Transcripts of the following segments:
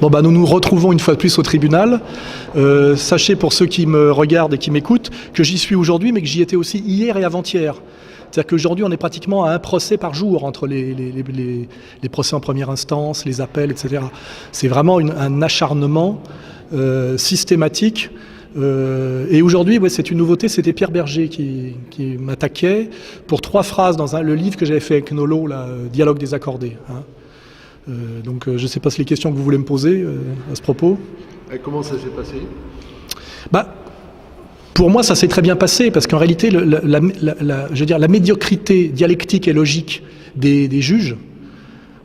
Bon, nous nous retrouvons une fois de plus au tribunal. Sachez pour ceux qui me regardent et qui m'écoutent que j'y suis aujourd'hui, mais que j'y étais aussi hier et avant-hier. C'est-à-dire qu'aujourd'hui, on est pratiquement à un procès par jour entre les procès en première instance, les appels, etc. C'est vraiment un acharnement systématique. Et aujourd'hui, c'est une nouveauté, c'était Pierre Berger qui m'attaquait pour 3 phrases dans le livre que j'avais fait avec Nolo, Dialogue désaccordé. Donc je ne sais pas si les questions que vous voulez me poser à ce propos. Et comment ça s'est passé ? Pour moi, ça s'est très bien passé, parce qu'en réalité, la médiocrité dialectique et logique des juges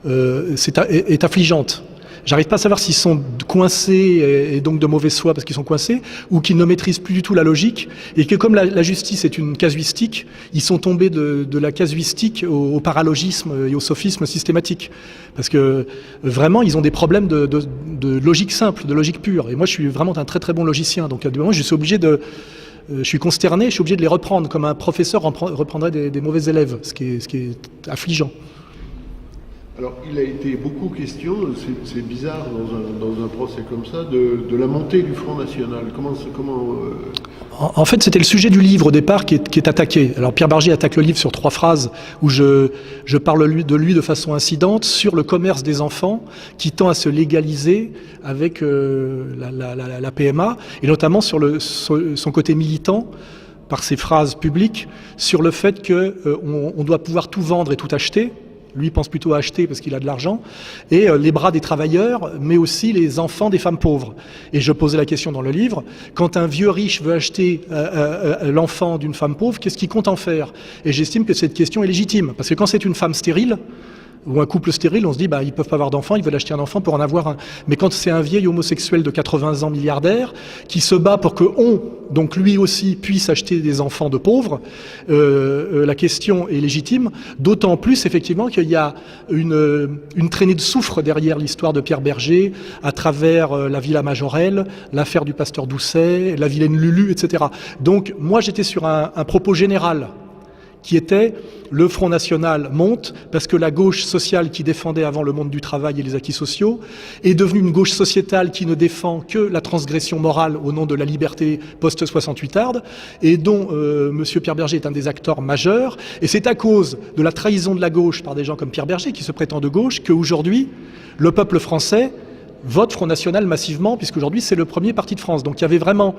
est affligeante. J'arrive pas à savoir s'ils sont coincés et donc de mauvaise foi parce qu'ils sont coincés, ou qu'ils ne maîtrisent plus du tout la logique, et que comme la justice est une casuistique, ils sont tombés de la casuistique au paralogisme et au sophisme systématique. Parce que vraiment, ils ont des problèmes de logique simple, de logique pure. Et moi, je suis vraiment un très très bon logicien. Donc à du moment, je suis obligé je suis consterné, je suis obligé de les reprendre, comme un professeur reprendrait des mauvais élèves, ce qui est affligeant. Alors, il a été beaucoup question, c'est bizarre dans un procès comme ça, de la montée du Front National. En fait, c'était le sujet du livre au départ qui est attaqué. Alors, Pierre Berger attaque le livre sur 3 phrases où je parle de lui de façon incidente sur le commerce des enfants qui tend à se légaliser avec la PMA, et notamment sur son côté militant, par ses phrases publiques, sur le fait qu'on doit pouvoir tout vendre et tout acheter. Lui pense plutôt à acheter parce qu'il a de l'argent, et les bras des travailleurs, mais aussi les enfants des femmes pauvres. Et je posais la question dans le livre, quand un vieux riche veut acheter l'enfant d'une femme pauvre, qu'est-ce qu'il compte en faire ? Et j'estime que cette question est légitime, parce que quand c'est une femme stérile, ou un couple stérile, on se dit ils peuvent pas avoir d'enfants, ils veulent acheter un enfant pour en avoir un. Mais quand c'est un vieil homosexuel de 80 ans milliardaire qui se bat pour que donc lui aussi, puisse acheter des enfants de pauvres, la question est légitime, d'autant plus effectivement qu'il y a une traînée de soufre derrière l'histoire de Pierre Berger, à travers la Villa Majorelle, l'affaire du pasteur Doucet, la vilaine Lulu, etc. Donc moi j'étais sur un propos général, qui était le Front National monte parce que la gauche sociale qui défendait avant le monde du travail et les acquis sociaux est devenue une gauche sociétale qui ne défend que la transgression morale au nom de la liberté post-68arde, et dont Monsieur Pierre Berger est un des acteurs majeurs. Et c'est à cause de la trahison de la gauche par des gens comme Pierre Berger, qui se prétend de gauche, qu'aujourd'hui, le peuple français vote Front National massivement, puisqu'aujourd'hui c'est le premier parti de France. Donc il y avait vraiment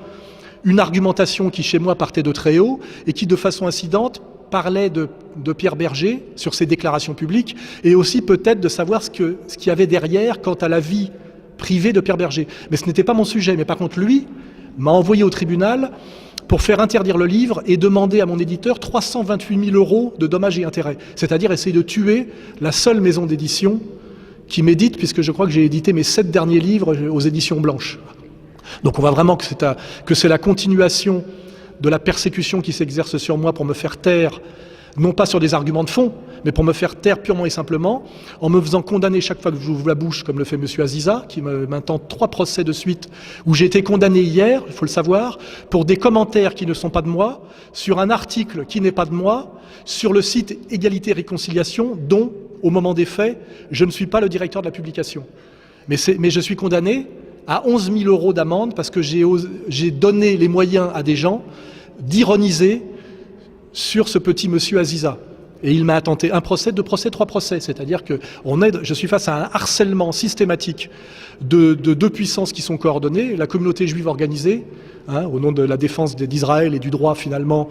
une argumentation qui, chez moi, partait de très haut, et qui, de façon incidente, parlait de Pierre Berger sur ses déclarations publiques, et aussi peut-être de savoir ce qu'il y avait derrière quant à la vie privée de Pierre Berger. Mais ce n'était pas mon sujet. Mais par contre, lui m'a envoyé au tribunal pour faire interdire le livre et demander à mon éditeur 328 000 € de dommages et intérêts. C'est-à-dire essayer de tuer la seule maison d'édition qui m'édite, puisque je crois que j'ai édité mes 7 derniers livres aux éditions Blanches. Donc on voit vraiment que c'est la continuation de la persécution qui s'exerce sur moi pour me faire taire, non pas sur des arguments de fond, mais pour me faire taire purement et simplement, en me faisant condamner chaque fois que j'ouvre la bouche, comme le fait monsieur Aziza, qui m'intente 3 procès de suite, où j'ai été condamné hier, il faut le savoir, pour des commentaires qui ne sont pas de moi, sur un article qui n'est pas de moi, sur le site Égalité et Réconciliation, dont, au moment des faits, je ne suis pas le directeur de la publication. Mais je suis condamné à 11 000 € d'amende parce que j'ai donné les moyens à des gens d'ironiser sur ce petit monsieur Aziza. Et il m'a attenté 1 procès, 2 procès, 3 procès. C'est-à-dire que je suis face à un harcèlement systématique de 2 puissances qui sont coordonnées, la communauté juive organisée, au nom de la défense d'Israël et du droit finalement,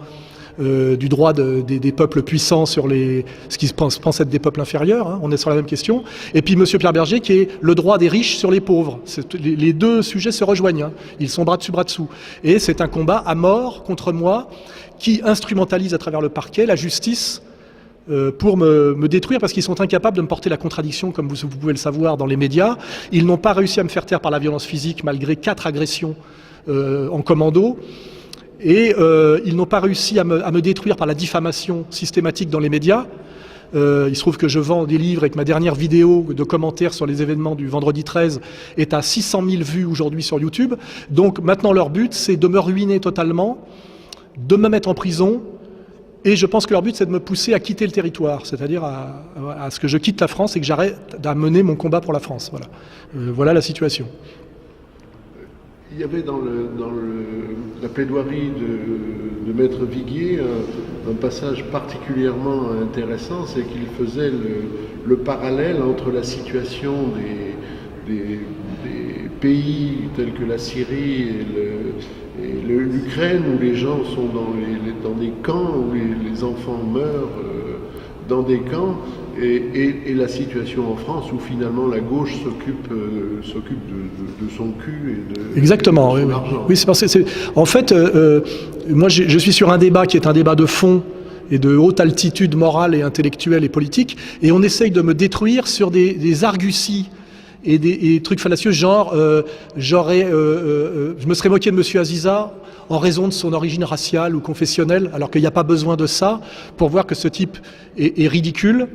du droit des peuples puissants sur ce qui pense être des peuples inférieurs, on est sur la même question, et puis monsieur Pierre Berger qui est le droit des riches sur les pauvres. Les 2 sujets se rejoignent, ils sont bras dessous, et c'est un combat à mort contre moi qui instrumentalise à travers le parquet la justice pour me détruire, parce qu'ils sont incapables de me porter la contradiction, comme vous pouvez le savoir dans les médias. Ils n'ont pas réussi à me faire taire par la violence physique malgré 4 agressions en commando. Et ils n'ont pas réussi à me détruire par la diffamation systématique dans les médias. Il se trouve que je vends des livres et que ma dernière vidéo de commentaires sur les événements du vendredi 13 est à 600 000 vues aujourd'hui sur YouTube. Donc maintenant leur but, c'est de me ruiner totalement, de me mettre en prison Et je pense que leur but, c'est de me pousser à quitter le territoire, c'est-à-dire à ce que je quitte la France et que j'arrête à mener mon combat pour la France. Voilà, voilà la situation. Il y avait dans la plaidoirie de Maître Viguier un passage particulièrement intéressant, c'est qu'il faisait le parallèle entre la situation des pays tels que la Syrie et l'Ukraine, où les gens sont dans des camps, où les enfants meurent dans des camps, et la situation en France, où finalement la gauche s'occupe de son cul et de Exactement, son oui, argent. Oui, c'est parce que en fait, moi je suis sur un débat qui est un débat de fond et de haute altitude morale et intellectuelle et politique, et on essaye de me détruire sur des arguties et des trucs fallacieux, genre je me serais moqué de Monsieur Aziza en raison de son origine raciale ou confessionnelle, alors qu'il n'y a pas besoin de ça pour voir que ce type est ridicule,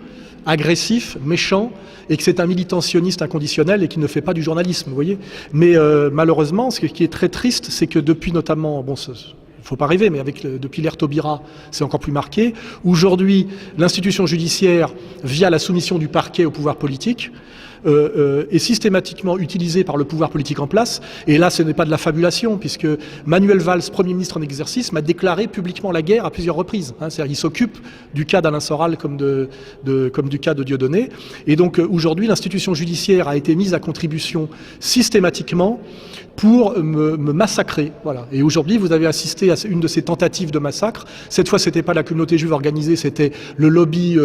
agressif, méchant, et que c'est un militant sioniste inconditionnel et qui ne fait pas du journalisme, vous voyez. Mais malheureusement, ce qui est très triste, c'est que depuis notamment, bon, il ne faut pas rêver, mais depuis l'ère Taubira, c'est encore plus marqué. Aujourd'hui, l'institution judiciaire, via la soumission du parquet au pouvoir politique, est systématiquement utilisée par le pouvoir politique en place. Et là, ce n'est pas de la fabulation, puisque Manuel Valls, Premier ministre en exercice, m'a déclaré publiquement la guerre à plusieurs reprises. C'est-à-dire qu'il s'occupe du cas d'Alain Soral comme du cas de Dieudonné. Et donc aujourd'hui, l'institution judiciaire a été mise à contribution systématiquement pour me massacrer. Voilà. Et aujourd'hui, vous avez assisté à une de ces tentatives de massacre. Cette fois, c'était pas la communauté juive organisée, c'était le lobby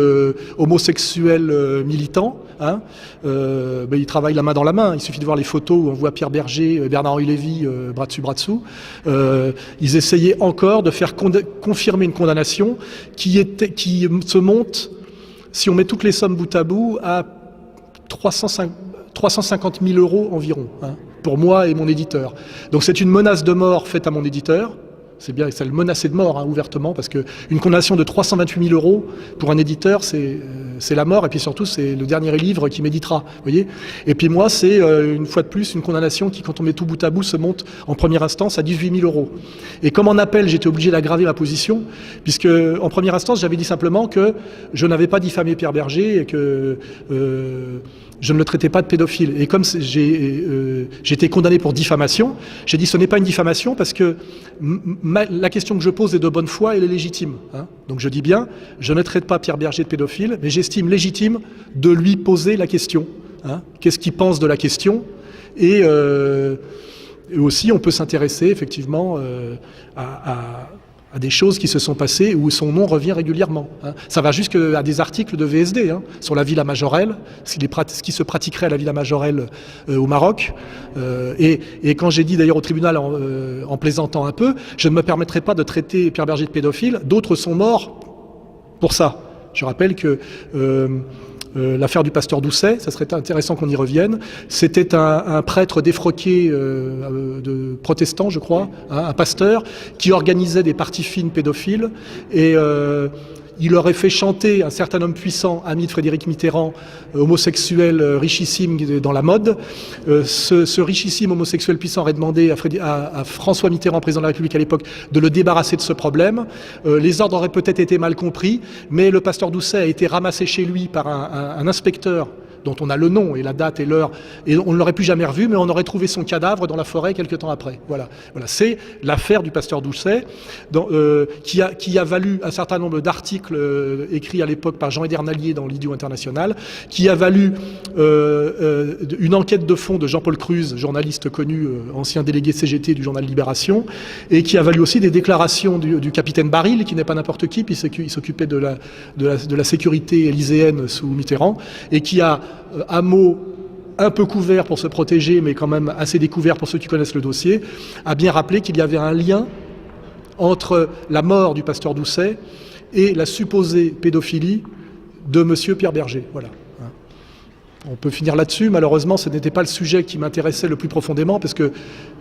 homosexuel militant. Ils travaillent la main dans la main. Il suffit de voir les photos où on voit Pierre Berger, Bernard-Henri Lévy, bras dessus, bras dessous. Ils essayaient encore de faire confirmer une condamnation qui se monte, si on met toutes les sommes bout à bout, à 350 000 € environ, pour moi et mon éditeur. Donc c'est une menace de mort faite à mon éditeur. C'est bien, ça le menaçait de mort, ouvertement, parce qu'une condamnation de 328 000 € pour un éditeur, c'est la mort, et puis surtout, c'est le dernier livre qui m'éditera, vous voyez. Et puis moi, c'est une fois de plus une condamnation qui, quand on met tout bout à bout, se monte en première instance à 18 000 €. Et comme en appel, j'étais obligé d'aggraver ma position, puisque en première instance, j'avais dit simplement que je n'avais pas diffamé Pierre Berger et que je ne le traitais pas de pédophile. Et comme j'étais condamné pour diffamation, j'ai dit ce n'est pas une diffamation parce que la question que je pose est de bonne foi et elle est légitime. Donc je dis bien, je ne traite pas Pierre Berger de pédophile, mais j'estime légitime de lui poser la question. Qu'est-ce qu'il pense de la question ? Et aussi, on peut s'intéresser effectivement à des choses qui se sont passées où son nom revient régulièrement. Ça va jusqu'à des articles de VSD sur la Villa Majorelle, ce qui se pratiquerait à la Villa Majorelle au Maroc. Et quand j'ai dit d'ailleurs au tribunal en plaisantant un peu, je ne me permettrai pas de traiter Pierre Berger de pédophile, d'autres sont morts pour ça. Je rappelle que l'affaire du pasteur Doucet, ça serait intéressant qu'on y revienne. C'était un prêtre défroqué de protestant, je crois, un pasteur, qui organisait des parties fines pédophiles et il aurait fait chanter un certain homme puissant, ami de Frédéric Mitterrand, homosexuel richissime dans la mode. Ce richissime homosexuel puissant aurait demandé à François Mitterrand, président de la République à l'époque, de le débarrasser de ce problème. Les ordres auraient peut-être été mal compris, mais le pasteur Doucet a été ramassé chez lui par un inspecteur dont on a le nom et la date et l'heure, et on ne l'aurait plus jamais revu, mais on aurait trouvé son cadavre dans la forêt quelques temps après. Voilà. C'est l'affaire du pasteur Doucet, qui a valu un certain nombre d'articles écrits à l'époque par Jean Edernalier dans l'Idiot International, qui a valu une enquête de fond de Jean-Paul Cruz, journaliste connu, ancien délégué CGT du journal Libération, et qui a valu aussi des déclarations du capitaine Baril, qui n'est pas n'importe qui, puis il s'occupait de la sécurité élyséenne sous Mitterrand, et qui a un mot un peu couvert pour se protéger, mais quand même assez découvert pour ceux qui connaissent le dossier, a bien rappelé qu'il y avait un lien entre la mort du pasteur Doucet et la supposée pédophilie de monsieur Pierre Berger. Voilà. On peut finir là-dessus. Malheureusement, ce n'était pas le sujet qui m'intéressait le plus profondément, parce que,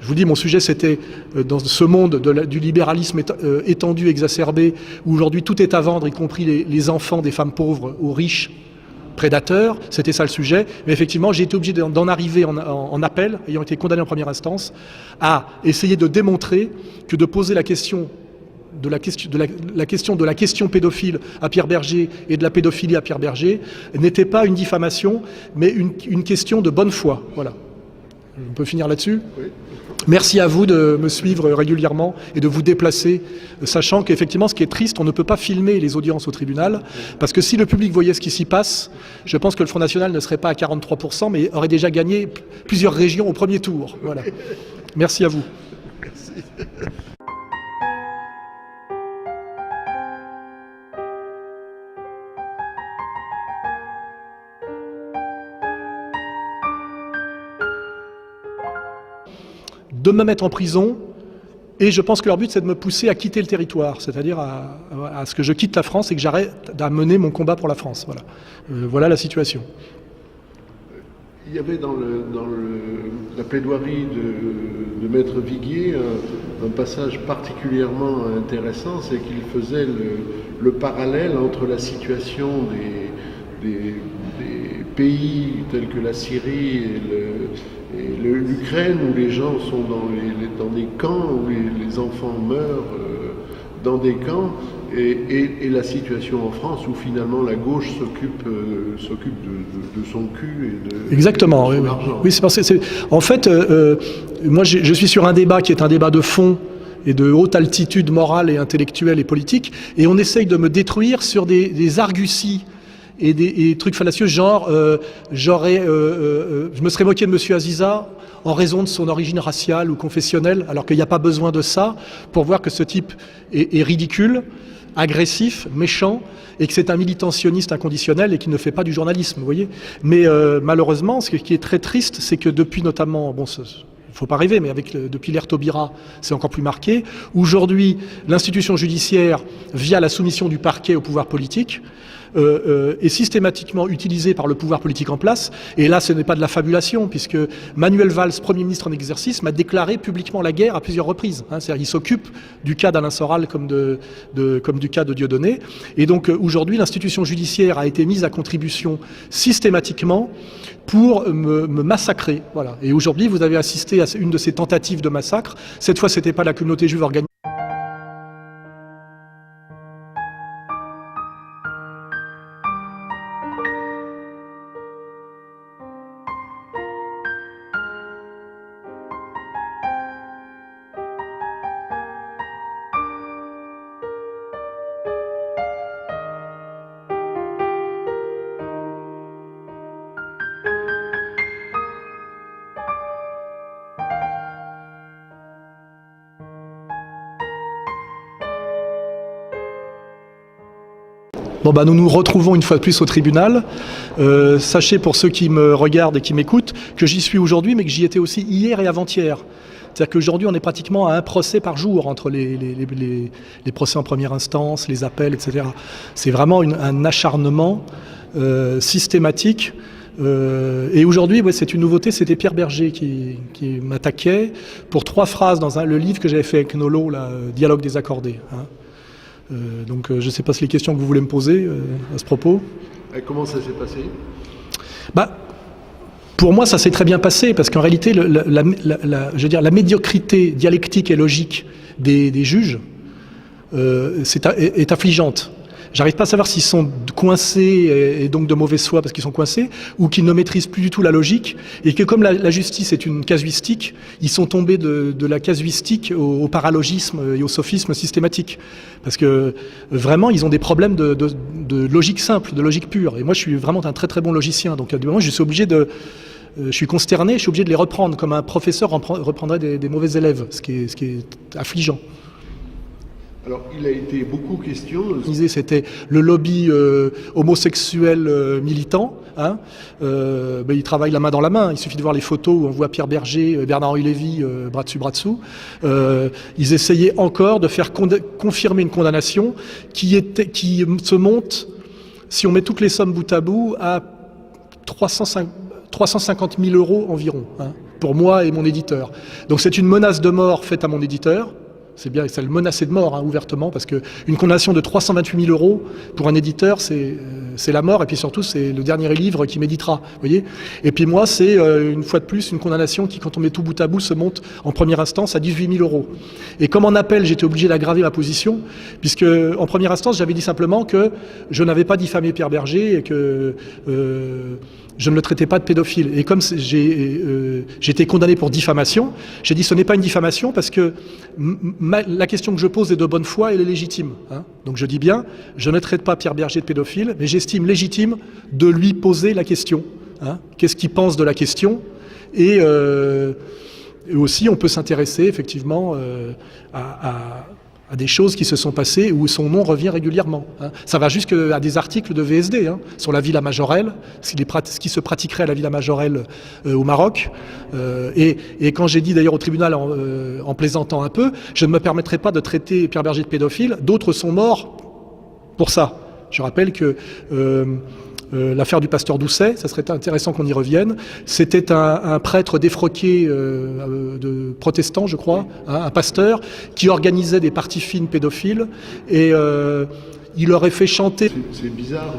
je vous dis, mon sujet, c'était dans ce monde du libéralisme étendu, exacerbé, où aujourd'hui tout est à vendre, y compris les enfants des femmes pauvres aux riches prédateurs. C'était ça le sujet. Mais effectivement, j'ai été obligé d'en arriver en appel, ayant été condamné en première instance, à essayer de démontrer que de poser la question la question de la question pédophile à Pierre Berger et de la pédophilie à Pierre Berger n'était pas une diffamation, mais une question de bonne foi. Voilà. On peut finir là-dessus ? Oui. Merci à vous de me suivre régulièrement et de vous déplacer, sachant qu'effectivement, ce qui est triste, on ne peut pas filmer les audiences au tribunal, parce que si le public voyait ce qui s'y passe, je pense que le Front National ne serait pas à 43%, mais aurait déjà gagné plusieurs régions au premier tour. Voilà. Merci à vous. Merci. De me mettre en prison, et je pense que leur but c'est de me pousser à quitter le territoire, c'est-à-dire à ce que je quitte la France et que j'arrête à mener mon combat pour la France. Voilà, voilà la situation. Il y avait dans la plaidoirie de Maître Viguier un passage particulièrement intéressant, c'est qu'il faisait le parallèle entre la situation des pays tels que la Syrie et l'Ukraine, où les gens sont dans des camps, où les enfants meurent dans des camps, et la situation en France, où finalement la gauche s'occupe de son cul et de exactement, son oui, argent. Oui, c'est parce que en fait, moi je suis sur un débat qui est un débat de fond et de haute altitude morale et intellectuelle et politique, et on essaye de me détruire sur des arguties et des trucs fallacieux, genre je me serais moqué de Monsieur Aziza en raison de son origine raciale ou confessionnelle, alors qu'il n'y a pas besoin de ça pour voir que ce type est ridicule, agressif, méchant, et que c'est un militant sioniste inconditionnel et qui ne fait pas du journalisme, vous voyez. Mais malheureusement, ce qui est très triste, c'est que depuis notamment, bon, il ne faut pas rêver, mais depuis l'ère Taubira, c'est encore plus marqué. Aujourd'hui, l'institution judiciaire, via la soumission du parquet au pouvoir politique, est systématiquement utilisée par le pouvoir politique en place. Et là, ce n'est pas de la fabulation, puisque Manuel Valls, Premier ministre en exercice, m'a déclaré publiquement la guerre à plusieurs reprises. C'est-à-dire qu'il s'occupe du cas d'Alain Soral comme du cas de Dieudonné. Et donc aujourd'hui, l'institution judiciaire a été mise à contribution systématiquement pour me massacrer. Voilà. Et aujourd'hui, vous avez assisté à une de ces tentatives de massacre. Cette fois, c'était pas la communauté juive organisée. Bon bah nous nous retrouvons une fois de plus au tribunal. Sachez pour ceux qui me regardent et qui m'écoutent que j'y suis aujourd'hui, mais que j'y étais aussi hier et avant-hier. C'est-à-dire qu'aujourd'hui on est pratiquement à un procès par jour entre les procès en première instance, les appels, etc. C'est vraiment un acharnement systématique. Et aujourd'hui, ouais, c'est une nouveauté, c'était Pierre Berger qui m'attaquait pour 3 phrases dans le livre que j'avais fait avec Nolo, là, Dialogue désaccordé. Hein. Donc je ne sais pas si les questions que vous voulez me poser à ce propos. Et comment ça s'est passé ? Bah, pour moi, ça s'est très bien passé, parce qu'en réalité, je veux dire, la médiocrité dialectique et logique des juges est affligeante. J'arrive pas à savoir s'ils sont coincés et donc de mauvaise foi parce qu'ils sont coincés, ou qu'ils ne maîtrisent plus du tout la logique, et que comme la justice est une casuistique, ils sont tombés de la casuistique au paralogisme et au sophisme systématique. Parce que vraiment, ils ont des problèmes de logique simple, de logique pure. Et moi, je suis vraiment un très très bon logicien. Donc à du moment, je suis obligé je suis consterné, je suis obligé de les reprendre, comme un professeur reprendrait des mauvais élèves, ce qui est affligeant. Alors, il a été beaucoup question... C'était le lobby homosexuel militant. Hein. Il travaille la main dans la main. Il suffit de voir les photos où on voit Pierre Berger, Bernard-Henri Lévy, bras dessus, bras dessous. Ils essayaient encore de faire confirmer une condamnation qui se monte, si on met toutes les sommes bout à bout, à 350 000 € environ, hein, pour moi et mon éditeur. Donc c'est une menace de mort faite à mon éditeur. C'est bien, ça le menaçait de mort, hein, ouvertement, parce qu'une condamnation de 328 000 € pour un éditeur, c'est c'est la mort, et puis surtout c'est le dernier livre qui méditera, vous voyez. Et puis moi c'est une fois de plus une condamnation qui, quand on met tout bout à bout, se monte en première instance à 18 000 €. Et comme en appel j'étais obligé d'aggraver ma position, puisque en première instance j'avais dit simplement que je n'avais pas diffamé Pierre Berger et que je ne le traitais pas de pédophile. Et comme j'ai été condamné pour diffamation, j'ai dit ce n'est pas une diffamation parce que la question que je pose est de bonne foi et elle est légitime. Hein. Donc je dis bien, je ne traite pas Pierre Berger de pédophile, mais j'estime légitime de lui poser la question. Hein. Qu'est-ce qu'il pense de la question ? Et aussi, on peut s'intéresser effectivement à des choses qui se sont passées où son nom revient régulièrement. Hein. Ça va jusqu'à des articles de VSD sur la Villa Majorelle, ce qui se pratiquerait à la Villa Majorelle au Maroc. Et quand j'ai dit d'ailleurs au tribunal en plaisantant un peu, je ne me permettrai pas de traiter Pierre Berger de pédophile, d'autres sont morts pour ça. Je rappelle que l'affaire du pasteur Doucet, ça serait intéressant qu'on y revienne. C'était un prêtre défroqué de protestant, je crois, hein, un pasteur, qui organisait des parties fines pédophiles et il aurait fait chanter... C'est bizarre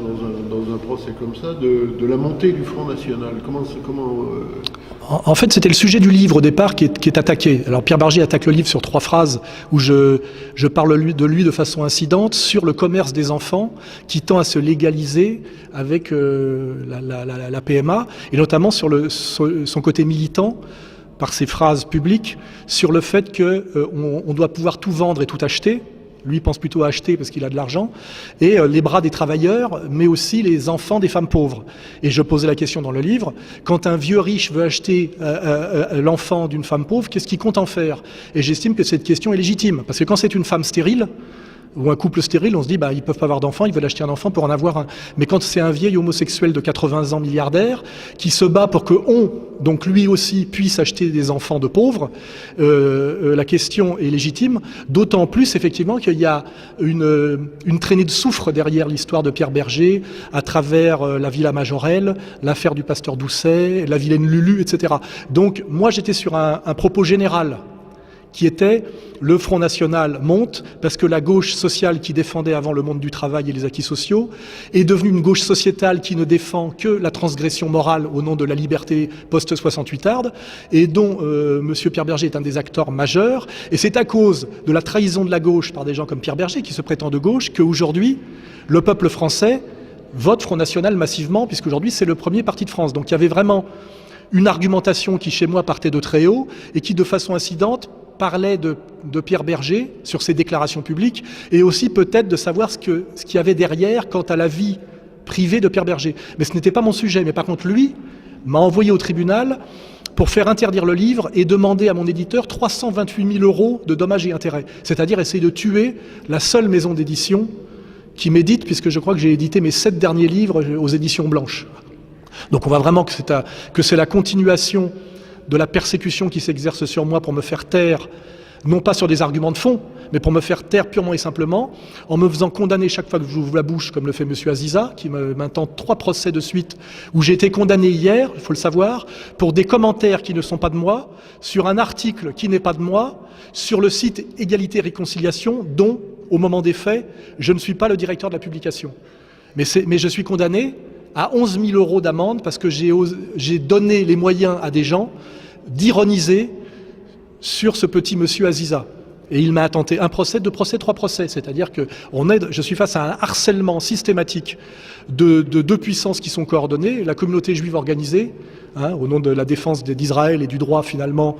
dans un procès comme ça de la montée du Front National. En fait, c'était le sujet du livre au départ qui est attaqué. Alors Pierre Berger attaque le livre sur 3 phrases où je parle de lui de façon incidente sur le commerce des enfants qui tend à se légaliser avec la PMA et notamment sur son côté militant par ses phrases publiques sur le fait qu'on doit pouvoir tout vendre et tout acheter. Lui pense plutôt à acheter parce qu'il a de l'argent, et les bras des travailleurs, mais aussi les enfants des femmes pauvres. Et je posais la question dans le livre, quand un vieux riche veut acheter l'enfant d'une femme pauvre, qu'est-ce qu'il compte en faire ? Et j'estime que cette question est légitime, parce que quand c'est une femme stérile, ou un couple stérile, on se dit ils peuvent pas avoir d'enfant, ils veulent acheter un enfant pour en avoir un. Mais quand c'est un vieil homosexuel de 80 ans milliardaire qui se bat pour que donc lui aussi, puisse acheter des enfants de pauvres, la question est légitime, d'autant plus effectivement qu'il y a une traînée de soufre derrière l'histoire de Pierre Berger, à travers la Villa Majorelle, l'affaire du pasteur Doucet, la vilaine Lulu, etc. Donc moi j'étais sur un propos général qui était le Front National monte parce que la gauche sociale qui défendait avant le monde du travail et les acquis sociaux est devenue une gauche sociétale qui ne défend que la transgression morale au nom de la liberté post-68arde et dont monsieur Pierre Berger est un des acteurs majeurs. Et c'est à cause de la trahison de la gauche par des gens comme Pierre Berger qui se prétend de gauche qu'aujourd'hui le peuple français vote Front National massivement, puisqu'aujourd'hui c'est le premier parti de France. Donc il y avait vraiment une argumentation qui chez moi partait de très haut et qui de façon incidente parlait de Pierre Berger sur ses déclarations publiques et aussi peut-être de savoir ce qu'il y avait derrière quant à la vie privée de Pierre Berger. Mais ce n'était pas mon sujet. Mais par contre, lui m'a envoyé au tribunal pour faire interdire le livre et demander à mon éditeur 328 000 € de dommages et intérêts. C'est-à-dire essayer de tuer la seule maison d'édition qui m'édite, puisque je crois que j'ai édité mes 7 derniers livres aux éditions Blanches. Donc on voit vraiment que c'est la continuation de la persécution qui s'exerce sur moi pour me faire taire, non pas sur des arguments de fond, mais pour me faire taire purement et simplement, en me faisant condamner chaque fois que j'ouvre la bouche, comme le fait monsieur Aziza, qui m'intente 3 procès de suite, où j'ai été condamné hier, il faut le savoir, pour des commentaires qui ne sont pas de moi, sur un article qui n'est pas de moi, sur le site Égalité et Réconciliation, dont, au moment des faits, je ne suis pas le directeur de la publication. Mais je suis condamné à 11 000 € d'amende parce que j'ai donné les moyens à des gens d'ironiser sur ce petit monsieur Aziza. Et il m'a intenté 1 procès, 2 procès, 3 procès. C'est-à-dire que je suis face à un harcèlement systématique de 2 puissances qui sont coordonnées, la communauté juive organisée, au nom de la défense d'Israël et du droit finalement,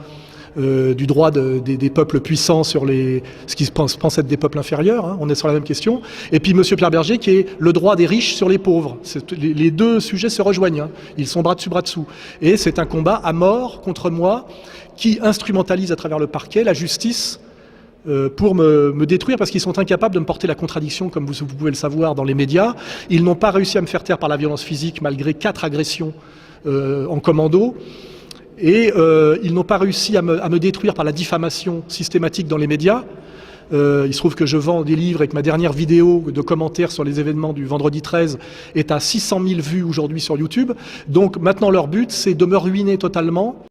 du droit des peuples puissants sur ce qui se pense être des peuples inférieurs, on est sur la même question, et puis monsieur Pierre Berger qui est le droit des riches sur les pauvres. Les 2 sujets se rejoignent, ils sont bras dessus bras dessous, et c'est un combat à mort contre moi qui instrumentalise à travers le parquet la justice pour me détruire parce qu'ils sont incapables de me porter la contradiction, comme vous pouvez le savoir dans les médias. Ils n'ont pas réussi à me faire taire par la violence physique malgré 4 agressions en commando. Et ils n'ont pas réussi à me détruire par la diffamation systématique dans les médias. Il se trouve que je vends des livres et que ma dernière vidéo de commentaires sur les événements du vendredi 13 est à 600 000 vues aujourd'hui sur YouTube. Donc maintenant leur but, c'est de me ruiner totalement.